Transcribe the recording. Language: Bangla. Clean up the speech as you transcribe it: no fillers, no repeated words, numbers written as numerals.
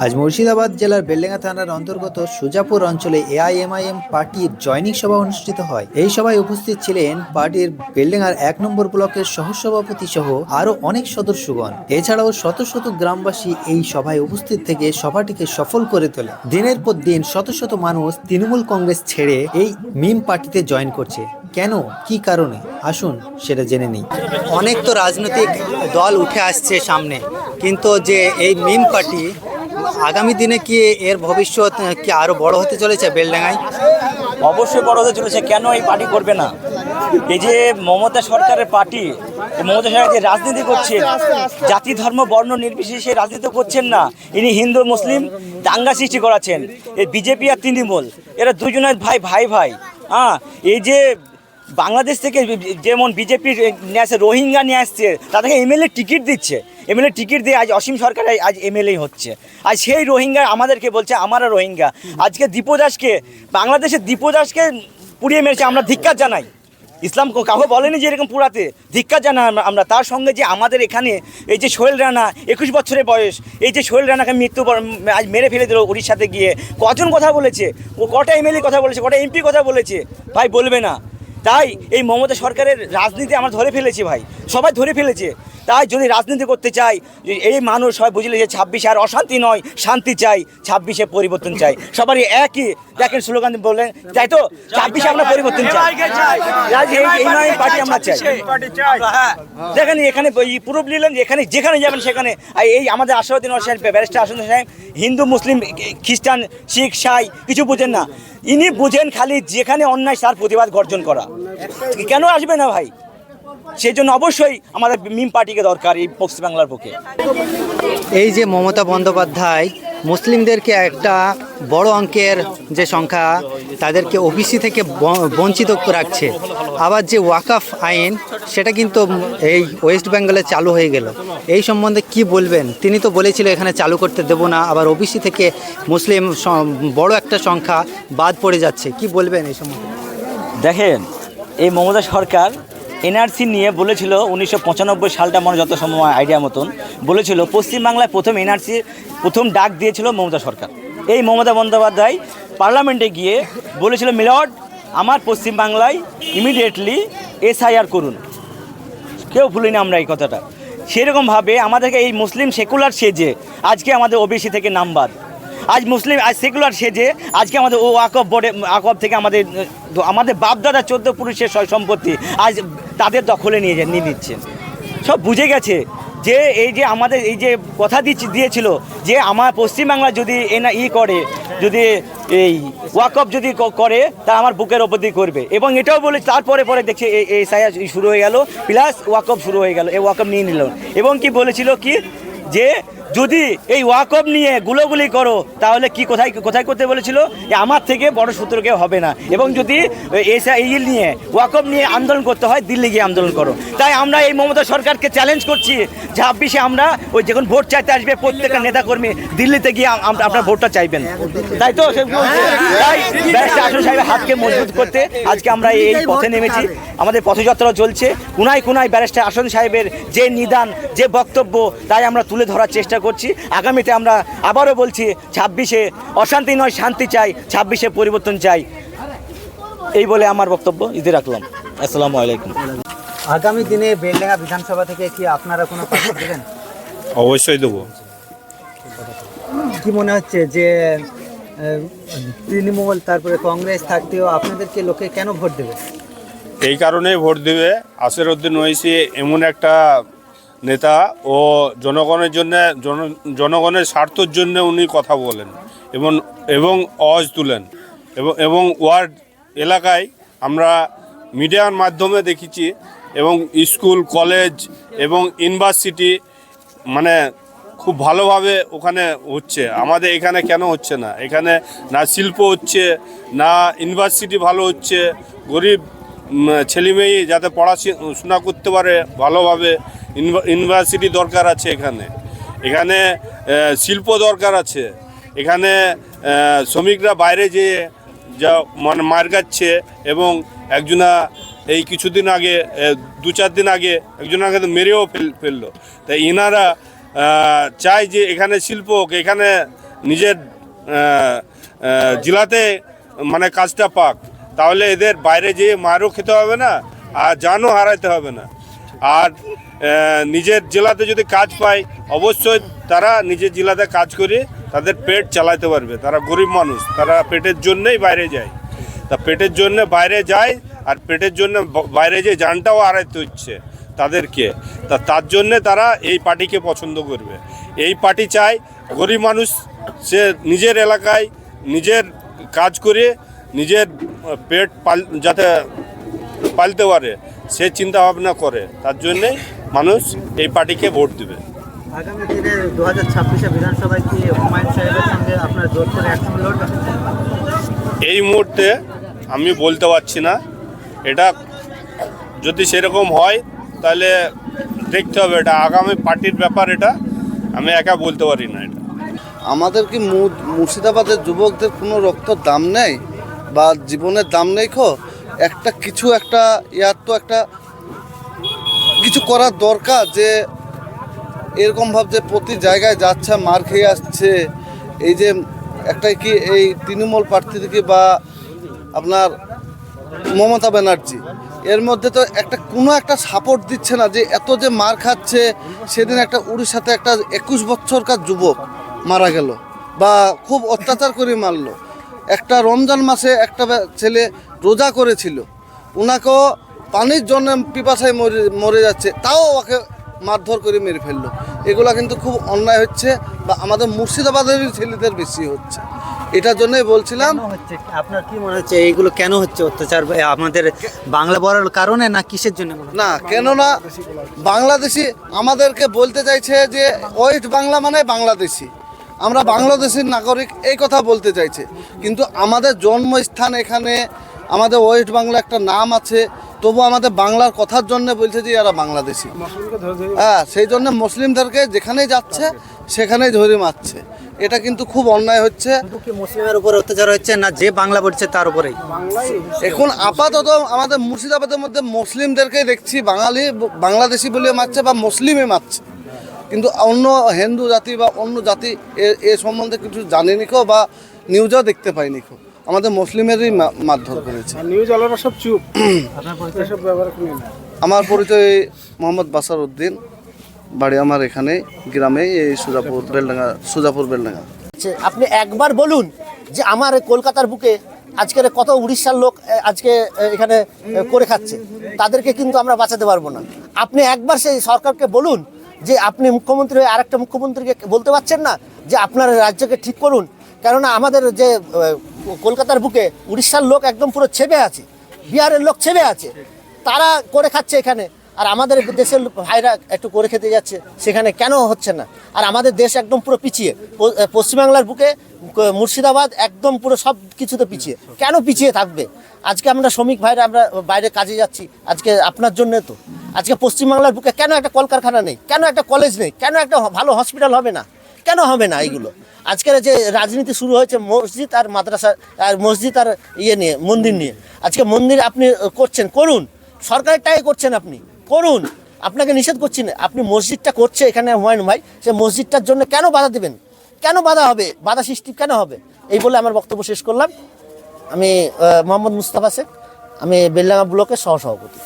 আজ মুর্শিদাবাদ জেলার বেলডাঙ্গা থানার অন্তর্গত সুজাপুর অঞ্চলে এআইএমআইএম পার্টির জয়নিং সভা অনুষ্ঠিত হয়। এই সভায় উপস্থিত ছিলেন পার্টির বেলডাঙ্গার 1 নম্বর ব্লকের সহসভাপতি সহ আরো অনেক সদস্যগণ। এছাড়াও শত শত গ্রামবাসী এই সভায় উপস্থিত থেকে সভাটিকে সফল করে তোলে। দিনের পর দিন শত শত মানুষ তৃণমূল কংগ্রেস ছেড়ে এই মিম পার্টিতে জয়েন করছে। কেন, কি কারণে, আসুন সেটা জেনে নিই। অনেক তো রাজনৈতিক দল উঠে আসছে সামনে, কিন্তু যে এই মিম পার্টি আগামী দিনে কি এর ভবিষ্যৎ কি আরো বড় হতে চলেছে বেলডাঙ্গায়? অবশ্যই বড় হতে চলেছে। কেন এই পার্টি করবে না? এই যে মমতা সরকারের পার্টি, মমতা সরকার যে রাজনীতি করছেন, জাতি ধর্ম বর্ণ নির্বিশেষে রাজনীতি করছেন না। ইনি হিন্দু মুসলিম দাঙ্গা সৃষ্টি করাচ্ছেন। এই বিজেপি আর তৃণমূল এরা দুজনের ভাই ভাই ভাই। এই যে বাংলাদেশ থেকে যেমন বিজেপি নিয়ে আসছে, রোহিঙ্গা নিয়ে আসছে, তাদেরকে এমএলএ টিকিট দিচ্ছে। এমএলএ টিকিট দিয়ে আজ অসীম সরকার আজ এমএলএ হচ্ছে। আজ সেই রোহিঙ্গা আমাদেরকে বলছে আমরা রোহিঙ্গা। আজকে দীপদাসকে, বাংলাদেশের দীপদাসকে পুড়িয়ে মেরেছে। আমরা ধিক্কার জানাই। ইসলাম কাউকে বলেনি যে এরকম পুরাতে, ধিক্কার জানাই আমরা। তার সঙ্গে যে আমাদের এখানে এই যে সোহেল রানা 21 বছরের বয়স, এই যে সোহেল রানাকে মৃত্যু আজ মেরে ফেলে দিল উড়িষ্যাতে গিয়ে। কজন কথা বলেছে, ও কটা এমএলএ কথা বলেছে, কটা এমপি কথা বলেছে, ভাই বলবে না? তাই এই মমতা সরকারের রাজনীতি আমরা ধরে ফেলেছি ভাই, সবাই ধরে ফেলেছে। তাই যদি রাজনীতি করতে চাই, এই মানুষ সবাই বুঝলে যে 26 আর অশান্তি নয়, শান্তি চাই, 26-এ পরিবর্তন চাই। সবারই একই দেখেন স্লোগান বললেন, তাই তো 26-এ আমরা পরিবর্তন চাই, এই পার্টি আমরা চাই। দেখেন এখানে পুরো নিলেন, এখানে যেখানে যাবেন সেখানে এই আমাদের আশরাফুদ্দিন সাহেব, ব্যারিস্টার আশরাফুদ্দিন সাহেব হিন্দু মুসলিম খ্রিস্টান শিখ সাই কিছু বুঝেন না। ইনি বুঝেন খালি যেখানে অন্যায় তার প্রতিবাদ গর্জন করা। কেন আসবে না ভাই? সেই জন্য অবশ্যই আমাদের মিম পার্টিকে দরকার এই পশ্চিমবাংলার পক্ষে। এই যে মমতা বন্দ্যোপাধ্যায় মুসলিমদেরকে একটা বড় অঙ্কের যে সংখ্যা, তাদেরকে ওবিসি থেকে বঞ্চিত রাখছে। আবার যে ওয়াকফ আইন, সেটা কিন্তু এই ওয়েস্ট বেঙ্গলে চালু হয়ে গেল। এই সম্বন্ধে কি বলবেন? তিনি তো বলেছিল এখানে চালু করতে দেব না, আবার ওবিসি থেকে মুসলিম বড় একটা সংখ্যা বাদ পড়ে যাচ্ছে। কি বলবেন এই সম্বন্ধে? দেখেন, এই মমতা সরকার এনআরসি নিয়ে বলেছিল 1995 সালটা মনে যত সময় আইডিয়া মতন বলেছিল, পশ্চিমবাংলায় প্রথম এনআরসি প্রথম ডাক দিয়েছিল মমতা সরকার। এই মমতা বন্দ্যোপাধ্যায় পার্লামেন্টে গিয়ে বলেছিল, মিলর্ড আমার পশ্চিমবাংলায় ইমিডিয়েটলি এসআইআর করুন। কেউ ভুলিনি আমরা এই কথাটা। সেরকমভাবে আমাদেরকে এই মুসলিম সেকুলার সেজে আজকে আমাদের ওবিসি থেকে নাম বাদ। আজ মুসলিম আজ সেকুলার সেজে আজকে আমাদের ওয়াকফ বোর্ডে ওয়াকফ থেকে আমাদের বাপদাদা 14 পুরুষের সম্পত্তি আজ তাদের দখলে নিয়ে নিচ্ছেন। সব বুঝে গেছে যে এই যে আমাদের এই যে কথা দিয়েছিল যে আমার পশ্চিমবাংলা যদি করে, যদি এই ওয়াকফ যদি করে, তা আমার বুকের ওপর দিয়ে করবে। এবং এটাও বলে তারপরে দেখছে এই সায়া শুরু হয়ে গেল, প্লাস ওয়াকফ শুরু হয়ে গেল, এই ওয়াকফ নিয়ে নিল। এবং কি বলেছিল কি যে যদি এই ওয়াকফ নিয়ে গুলোগুলি করো তাহলে কি কোথায় করতে বলেছিল, যে আমার থেকে বড় সূত্র কেউ হবে না। এবং যদি এই নিয়ে ওয়াকফ নিয়ে আন্দোলন করতে হয়, দিল্লি গিয়ে আন্দোলন করো। তাই আমরা এই মমতা সরকারকে চ্যালেঞ্জ করছি, 26-এ আমরা ওই যখন ভোট চাইতে আসবে প্রত্যেকটা নেতাকর্মী দিল্লিতে গিয়ে আপনার ভোটটা চাইবেন। তাই তো তাই ব্যারিস্টার আশরাফ সাহেবের হাতকে মজবুত করতে আজকে আমরা এই পথে নেমেছি। আমাদের পথযাত্রা চলছে। কোনায় ব্যারিস্টার আশরাফ সাহেবের যে নিদান, যে বক্তব্য, তাই আমরা তুলে ধরার চেষ্টা করছি। আগামীতে আমরা আবারও বলছি, 26-এ অশান্তি নয় শান্তি চাই, 26-এ পরিবর্তন চাই। এই বলে আমার বক্তব্য ইতি রাখলাম। আসসালামু আলাইকুম। আগামী দিনে বেলডাঙ্গা বিধানসভা থেকে কি আপনারা কোনো প্রার্থী দেবেন? অবশ্যই দেবো। কি মনে হচ্ছে যে তৃণমূল তারপরে কংগ্রেস থাকতেও আপনাদেরকে লোকে কেন ভোট দেবে? এই কারণেই ভোট দেবে, আসিরউদ্দিন ওয়াইসি এমন একটা নেতা, ও জনগণের জন্য জনগণের স্বার্থের জন্য উনি কথা বলেন এবং আওয়াজ তুলেন। এবং ওয়ার্ড এলাকায় আমরা মিডিয়ার মাধ্যমে দেখেছি, এবং স্কুল কলেজ এবং ইউনিভার্সিটি মানে খুব ভালোভাবে ওখানে হচ্ছে। আমাদের এখানে কেন হচ্ছে না? এখানে না শিল্প হচ্ছে, না ইউনিভার্সিটি ভালো হচ্ছে। গরিব ছেলেমেয়ে যাতে পড়াশোনা করতে পারে ভালোভাবে, ইউনিভার্সিটি দরকার আছে। এখানে শিল্প দরকার আছে। এখানে শ্রমিকরা বাইরে যেয়ে যা মানে মার খাচ্ছে, এবং একজনা এই কিছুদিন আগে 2-4 দিন আগে একজনকে মেরেও ফেললো। তাই এনারা চাই যে এখানে শিল্প হোক, এখানে নিজের জেলাতে মানে কাজটা পাক, তাহলে এদের বাইরে যেয়ে মারও খেতে হবে না আর জানও হারাইতে হবে না। আর নিজের জেলাতে যদি কাজ পায় অবশ্যই তারা নিজের জেলাতে কাজ করে তাদের পেট চালাতে পারবে। তারা গরিব মানুষ, তারা পেটের জন্যই বাইরে যায়। তা পেটের জন্য বাইরে যায় আর পেটের জন্য বাইরে যে জানটাও হারাইতে হচ্ছে তাদেরকে। তার জন্যে তারা এই পার্টিকে পছন্দ করবে। এই পার্টি চায় গরিব মানুষ সে নিজের এলাকায় নিজের কাজ করে নিজের পেট যাতে পালতে পারে সে চিন্তা ভাবনা করে, তার জন্যে মানুষ এই পার্টিকে ভোট দেবে। আগামী দিনে 2026 বিধানসভায় কি হুমায়ুন সাহেবের সঙ্গে আপনার জোট করে একসঙ্গে লড়বেন? এই মুহূর্তে আমি বলতে পারছি না। এটা যদি সেরকম হয় তাহলে দেখতে হবে, এটা আগামী পার্টির ব্যাপার, এটা আমি একা বলতে পারি না। এটা আমাদের কি মুর্শিদাবাদের যুবকদের কোনো রক্তর দাম নেই বা জীবনের দাম নেই? একটা কিছু একটা ইয়ার তো একটা কিছু করার দরকার, যে এরকম ভাব যে প্রতি জায়গায় যাচ্ছে মার খেয়ে আসছে। এই যে একটাই কি এই তৃণমূল প্রার্থী থেকে বা আপনার মমতা ব্যানার্জি এর মধ্যে তো একটা কোনো একটা সাপোর্ট দিচ্ছে না, যে এত যে মার খাচ্ছে। সেদিন একটা উড়িষ্যাতে একটা 21 বছরকার যুবক মারা গেল বা খুব অত্যাচার করে মারলো। একটা রমজান মাসে একটা ছেলে রোজা করেছিল, ওনাকেও পানির জন্য পিপাসায় মরে যাচ্ছে, তাও ওকে মারধর করে মেরে ফেললো। এগুলা কিন্তু খুব অন্যায় হচ্ছে, বা আমাদের মুর্শিদাবাদের ছেলেদের বেশি হচ্ছে। এটার জন্যই বলছিলাম। আপনার কি মনে হচ্ছে এইগুলো কেন হচ্ছে অত্যাচার? আমাদের বাংলা বলার কারণে না কিসের জন্য? না, কেননা বাংলাদেশি আমাদেরকে বলতে চাইছে যে ওয়েস্ট বাংলা মানে বাংলাদেশি, আমরা বাংলাদেশের নাগরিক, এই কথা বলতে চাইছে। কিন্তু আমাদের জন্মস্থান এখানে, আমাদের ওয়েস্ট বাংলা একটা নাম আছে, তবু আমাদের বাংলার কথার জন্য বলছে যে এরা বাংলাদেশি। হ্যাঁ, সেই জন্য মুসলিমদেরকে যেখানেই যাচ্ছে সেখানেই ধরে মারছে। এটা কিন্তু খুব অন্যায় হচ্ছে। মুসলিমের উপর অত্যাচার হচ্ছে না যে বাংলা বলছে তার উপরেই? এখন আপাতত আমাদের মুর্শিদাবাদের মধ্যে মুসলিমদেরকেই দেখছি বাংলাদেশি বলে মারছে বা মুসলিমই মারছে, কিন্তু অন্য হিন্দু জাতি বা অন্য জাতি এ সম্বন্ধে কিছু জানেনি বা নিউজও দেখতে পাইনি। আমাদের মুসলিমেরই মারধর করেছে। নিউজ আলাদা সব চুপ। আমার পরিচয় মোহাম্মদ বাসার উদ্দিন, বাড়ি আমার এখানে গ্রামে, এই সুজাপুর বেলডাঙ্গা। আপনি একবার বলুন যে আমার কলকাতার বুকে আজকের কত উড়িষ্যার লোক আজকে এখানে করে খাচ্ছে, তাদেরকে কিন্তু আমরা বাঁচাতে পারবো না। আপনি একবার সেই সরকারকে বলুন যে আপনি মুখ্যমন্ত্রী হয়ে আরেকটা মুখ্যমন্ত্রীকে বলতে পারছেন না যে আপনার রাজ্যকে ঠিক করুন। কেননা আমাদের যে কলকাতার বুকে উড়িষ্যার লোক একদম পুরো ছেপে আছে, বিহারের লোক ছেপে আছে, তারা করে খাচ্ছে এখানে। আর আমাদের দেশের ভাইরা একটু করে খেতে যাচ্ছে, সেখানে কেন হচ্ছে না? আর আমাদের দেশ একদম পুরো পিছিয়ে, পশ্চিমবাংলার বুকে মুর্শিদাবাদ একদম পুরো সব কিছুতে পিছিয়ে। কেন পিছিয়ে থাকবে? আজকে আমরা শ্রমিক ভাইরা আমরা বাইরে কাজে যাচ্ছি, আজকে আপনার জন্য তো। আজকে পশ্চিমবাংলার বুকে কেন একটা কলকারখানা নেই, কেন একটা কলেজ নেই, কেন একটা ভালো হসপিটাল হবে না, কেন হবে না? এইগুলো আজকের যে রাজনীতি শুরু হয়েছে মসজিদ আর মাদ্রাসা আর মসজিদ আর নিয়ে, মন্দির নিয়ে। আজকে মন্দির আপনি করছেন, করুন, সরকারের টাকায় করছেন, আপনি করুন, আপনাকে নিষেধ করছি না। আপনি মসজিদটা করছে এখানে হুমায়ুন ভাই, সে মসজিদটার জন্য কেন বাধা দেবেন? কেন বাধা হবে? বাধা সৃষ্টি কেন হবে? এই বলে আমার বক্তব্য শেষ করলাম। আমি মোহাম্মদ মুস্তাফা শেখ, আমি বেলডাঙ্গা ব্লকের সহসভাপতি।